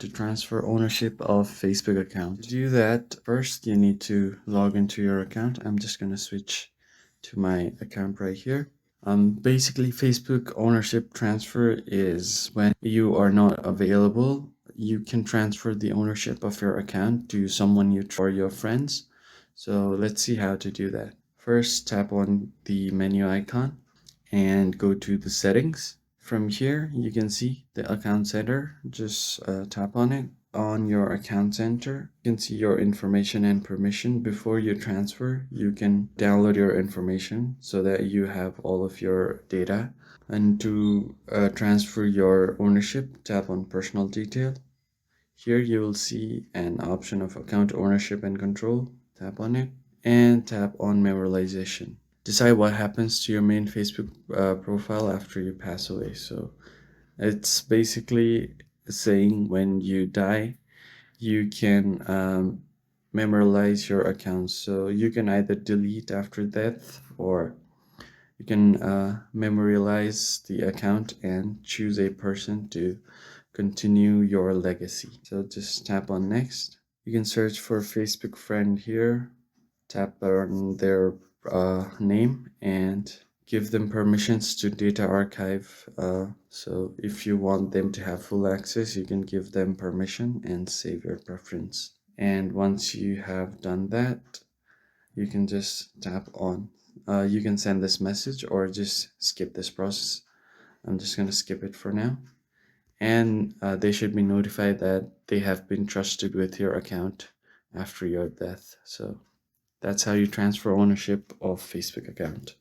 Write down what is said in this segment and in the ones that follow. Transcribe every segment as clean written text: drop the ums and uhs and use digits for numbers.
to transfer ownership of Facebook account. To do that, first you need to log into your account. I'm just going to switch to my account right here. Basically, Facebook ownership transfer is when you are not available, you can transfer the ownership of your account to someone you or your friends. So let's see how to do that. First, tap on the menu icon and go to the settings. From here, you can see the account center. Just tap on it. On your account center, you can see your information and permission. Before you transfer, you can download your information so that you have all of your data. And to transfer your ownership, tap on personal detail. Here you will see an option of account ownership and control. Tap on it and tap on memorialization. Decide what happens to your main Facebook profile after you pass away. So it's basically saying when you die, you can memorialize your accounts. So you can either delete after death, or you can memorialize the account and choose a person to continue your legacy. So just tap on next. You can search for Facebook friend here, tap on their name and give them permissions to data archive. So if you want them to have full access, you can give them permission and save your preference. And once you have done that, you can just tap on. You can send this message or just skip this process. I'm just going to skip it for now. And they should be notified that they have been trusted with your account after your death. So that's how you transfer ownership of Facebook account.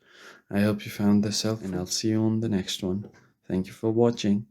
I hope you found this helpful, and I'll see you on the next one. Thank you for watching.